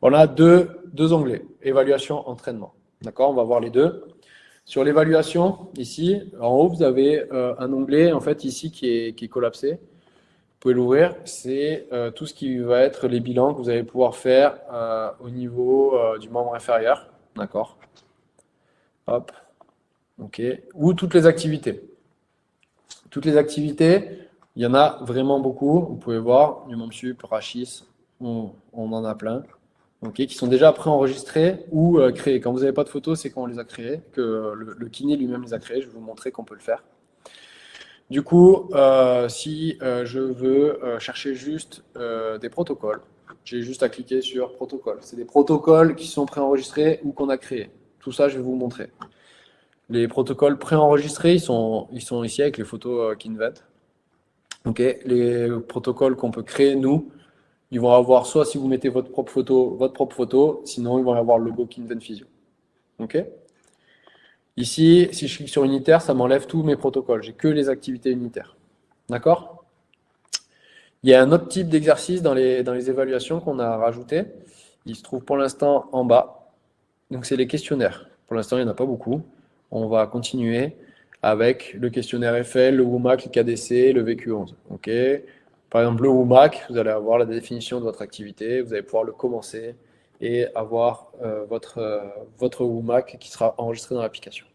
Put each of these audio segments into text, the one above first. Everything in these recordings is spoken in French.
On a deux onglets, évaluation, entraînement. D'accord? On va voir les deux. Sur l'évaluation, ici, en haut, vous avez un onglet, en fait, ici, qui est collapsé. Vous pouvez l'ouvrir. C'est tout ce qui va être les bilans que vous allez pouvoir faire au niveau du membre inférieur. D'accord? Hop. OK. Ou toutes les activités. Toutes les activités, il y en a vraiment beaucoup. Vous pouvez voir, du membre sup, Rachis, on en a plein. Okay, qui sont déjà préenregistrés ou créés. Quand vous n'avez pas de photos, c'est qu'on les a créés, que le kiné lui-même les a créés. Je vais vous montrer qu'on peut le faire. Du coup, si je veux chercher juste des protocoles, j'ai juste à cliquer sur protocole. C'est des protocoles qui sont préenregistrés ou qu'on a créés. Tout ça, je vais vous montrer. Les protocoles préenregistrés, ils sont ici avec les photos Kinvet. Okay. Les protocoles qu'on peut créer, nous, ils vont avoir soit si vous mettez votre propre photo, sinon ils vont avoir le logo Kinvet Physio. OK? Ici, si je clique sur unitaire, ça m'enlève tous mes protocoles. J'ai que les activités unitaires. D'accord? Il y a un autre type d'exercice dans les évaluations qu'on a rajouté. Il se trouve pour l'instant en bas. Donc, c'est les questionnaires. Pour l'instant, il n'y en a pas beaucoup. On va continuer avec le questionnaire FL, le WOMAC, le KDC, le VQ11. OK? Par exemple, le WOMAC, vous allez avoir la définition de votre activité. Vous allez pouvoir le commencer et avoir votre WOMAC qui sera enregistré dans l'application.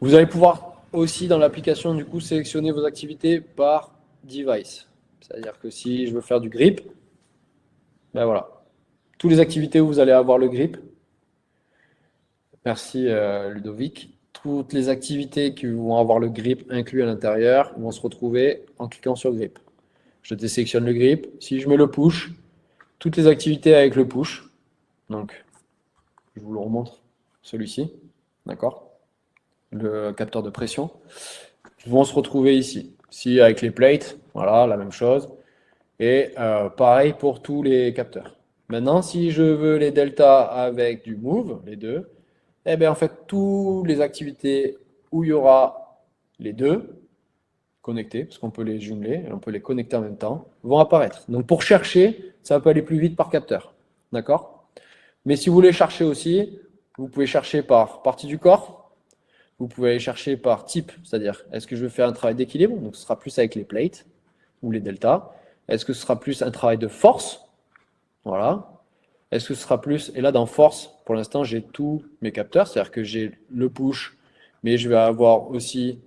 Vous allez pouvoir aussi dans l'application du coup sélectionner vos activités par device. C'est-à-dire que si je veux faire du grip, ben voilà. Toutes les activités où vous allez avoir le grip. Merci Ludovic. Toutes les activités qui vont avoir le grip inclus à l'intérieur vont se retrouver en cliquant sur grip. Je désélectionne le grip. Si je mets le push, toutes les activités avec le push. Donc, je vous le remontre, celui-ci. D'accord? Le capteur de pression, vont se retrouver ici. Ici, avec les plates, voilà, la même chose. Et pareil pour tous les capteurs. Maintenant, si je veux les deltas avec du move, les deux, eh bien, en fait, toutes les activités où il y aura les deux connectés, parce qu'on peut les jumeler, et on peut les connecter en même temps, vont apparaître. Donc, pour chercher, ça peut aller plus vite par capteur. D'accord? Mais si vous voulez chercher aussi, vous pouvez chercher par partie du corps. Vous pouvez aller chercher par type, c'est-à-dire est-ce que je veux faire un travail d'équilibre, donc ce sera plus avec les plates ou les deltas. Est-ce que ce sera plus un travail de force? Voilà. Est-ce que ce sera plus, et là dans force, pour l'instant j'ai tous mes capteurs, c'est-à-dire que j'ai le push, mais je vais avoir aussi,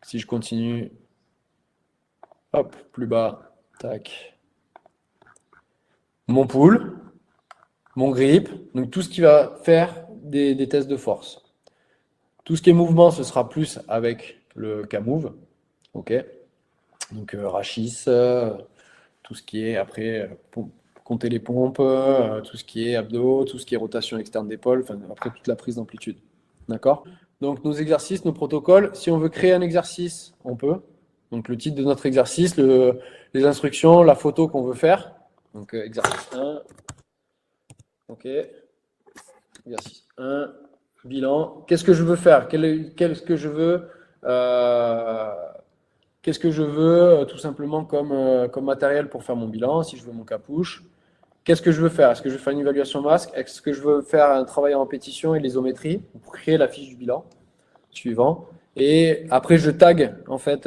si je continue, hop, plus bas, tac, mon pull, mon grip, donc tout ce qui va faire des tests de force. Tout ce qui est mouvement, ce sera plus avec le K-Move. OK. Donc rachis, tout ce qui est après compter les pompes, tout ce qui est abdos, tout ce qui est rotation externe d'épaule, enfin après toute la prise d'amplitude. D'accord? Donc nos exercices, nos protocoles, si on veut créer un exercice, on peut. Donc le titre de notre exercice, les instructions, la photo qu'on veut faire. Donc exercice 1. OK. Exercice 1. Bilan. Qu'est-ce que je veux faire? Qu'est-ce que je veux Qu'est-ce que je veux tout simplement comme matériel pour faire mon bilan, si je veux mon capuche? Qu'est-ce que je veux faire? Est-ce que je veux faire une évaluation masque? Est-ce que je veux faire un travail en répétition et l'isométrie pour créer la fiche du bilan suivant? Et après, je tag en fait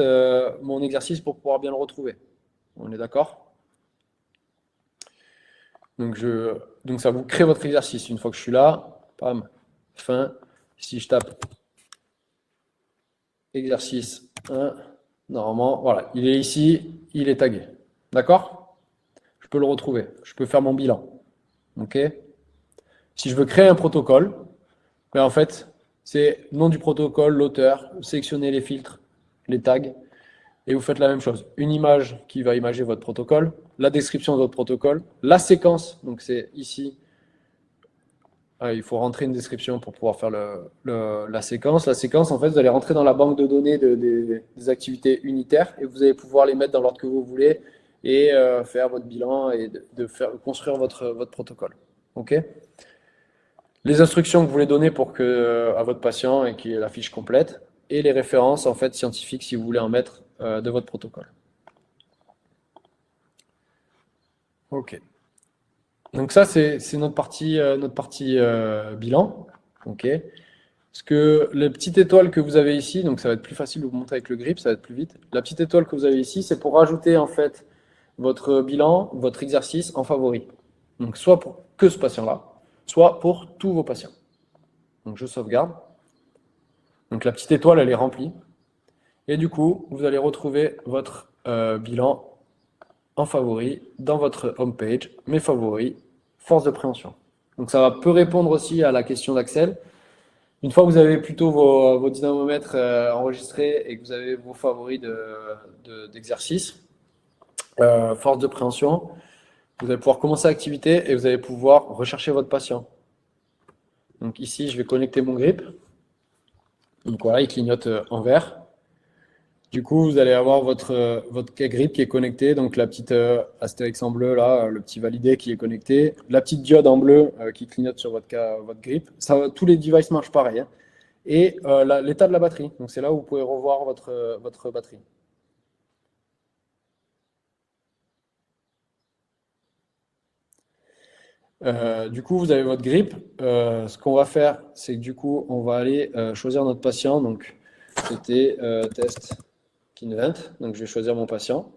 mon exercice pour pouvoir bien le retrouver. On est d'accord? Donc ça vous crée votre exercice. Une fois que je suis là, pam, fin. Si je tape exercice 1, normalement, voilà, il est ici, il est tagué. D'accord? Je peux le retrouver. Je peux faire mon bilan. OK? Si je veux créer un protocole, ben en fait, c'est le nom du protocole, l'auteur, vous sélectionnez les filtres, les tags, et vous faites la même chose. Une image qui va imager votre protocole, la description de votre protocole, la séquence, donc c'est ici. Il faut rentrer une description pour pouvoir faire la séquence. La séquence, en fait, vous allez rentrer dans la banque de données des activités unitaires et vous allez pouvoir les mettre dans l'ordre que vous voulez et faire votre bilan et construire votre protocole. OK? Les instructions que vous voulez donner à votre patient et qui est la fiche complète et les références en fait scientifiques si vous voulez en mettre de votre protocole. OK. Donc ça, c'est notre partie, bilan. OK. Parce que la petite étoile que vous avez ici, donc ça va être plus facile de vous montrer avec le grip, ça va être plus vite. La petite étoile que vous avez ici, c'est pour rajouter en fait votre bilan, votre exercice en favori. Donc soit pour que ce patient-là, soit pour tous vos patients. Donc je sauvegarde. Donc la petite étoile, elle est remplie. Et du coup, vous allez retrouver votre bilan en favori dans votre home page, mes favoris, force de préhension. Donc ça peut répondre aussi à la question d'Axel. Une fois que vous avez plutôt vos dynamomètres enregistrés et que vous avez vos favoris d'exercice, force de préhension, vous allez pouvoir commencer l'activité et vous allez pouvoir rechercher votre patient. Donc ici, je vais connecter mon grip. Donc voilà, il clignote en vert. Du coup, vous allez avoir votre grip qui est connecté, donc la petite astérisque en bleu, là, le petit validé qui est connecté, la petite diode en bleu qui clignote sur votre grip. Ça, tous les devices marchent pareil. Hein. Et l'état de la batterie. Donc c'est là où vous pouvez revoir votre batterie. Du coup, vous avez votre grip. Ce qu'on va faire, c'est que du coup, on va aller choisir notre patient. Donc, c'était test Kinvent. Donc, je vais choisir mon patient.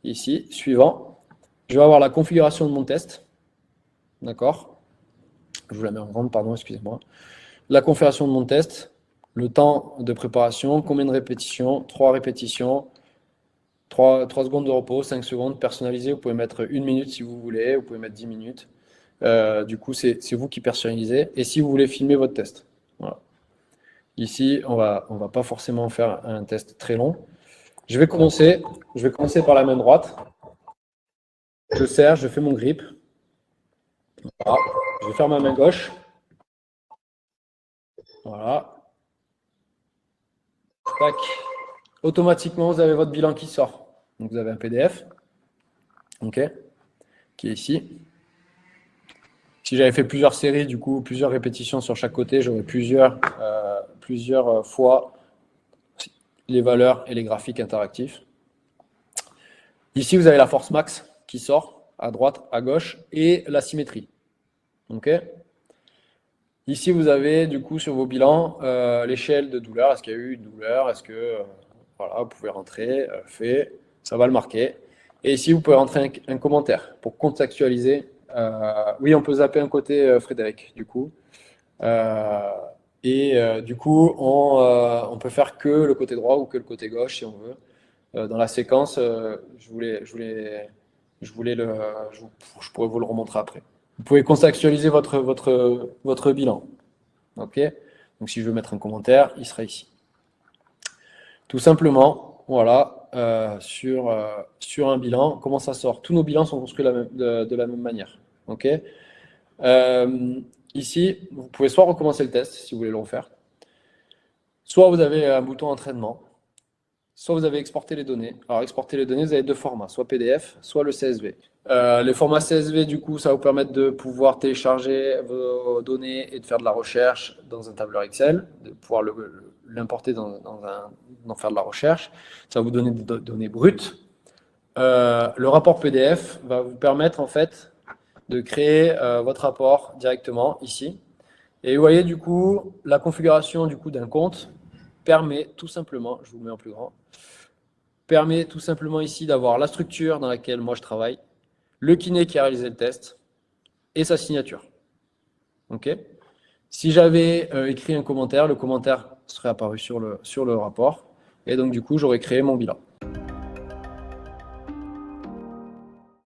Ici, suivant. Je vais avoir la configuration de mon test. D'accord? Je vous la mets en grande, pardon, excusez-moi. La configuration de mon test, le temps de préparation, combien de répétitions, 3 répétitions, 3 secondes de repos, 5 secondes, personnalisé. Vous pouvez mettre 1 minute si vous voulez, vous pouvez mettre 10 minutes. Du coup, c'est vous qui personnalisez. Et si vous voulez filmer votre test. Voilà. Ici, on va pas forcément faire un test très long. Je vais commencer par la main droite. Je serre, je fais mon grip. Voilà. Je vais faire ma main gauche. Voilà. Tac. Automatiquement, vous avez votre bilan qui sort. Donc, vous avez un PDF, ok, qui est ici. Si j'avais fait plusieurs séries, du coup, plusieurs répétitions sur chaque côté, j'aurais plusieurs fois les valeurs et les graphiques interactifs. Ici, vous avez la force max qui sort à droite, à gauche, et la symétrie. Ok. Ici, vous avez du coup sur vos bilans l'échelle de douleur. Est-ce qu'il y a eu une douleur? Est-ce que voilà, vous pouvez rentrer, fait, ça va le marquer. Et ici, vous pouvez rentrer un commentaire pour contextualiser. Oui, on peut zapper un côté, Frédéric, du coup. Du coup, on peut faire que le côté droit ou que le côté gauche si on veut. Dans la séquence, je pourrais vous le remontrer après. Vous pouvez contextualiser votre bilan. Ok. Donc si je veux mettre un commentaire, il sera ici. Tout simplement, voilà, sur un bilan, comment ça sort? Tous nos bilans sont construits de la même manière. Ok. Ici, vous pouvez soit recommencer le test si vous voulez le refaire, soit vous avez un bouton entraînement, soit vous avez exporté les données. Alors, exporter les données, vous avez deux formats, soit PDF, soit le CSV. Les formats CSV, du coup, ça va vous permettre de pouvoir télécharger vos données et de faire de la recherche dans un tableur Excel, de pouvoir l'importer dans faire de la recherche. Ça va vous donner des données brutes. Le rapport PDF va vous permettre, en fait, de créer votre rapport directement ici. Et vous voyez, du coup, la configuration d'un compte permet tout simplement, je vous le mets en plus grand, permet tout simplement ici d'avoir la structure dans laquelle moi je travaille, le kiné qui a réalisé le test et sa signature. Ok. Si j'avais écrit un commentaire, le commentaire serait apparu sur le rapport et donc du coup j'aurais créé mon bilan.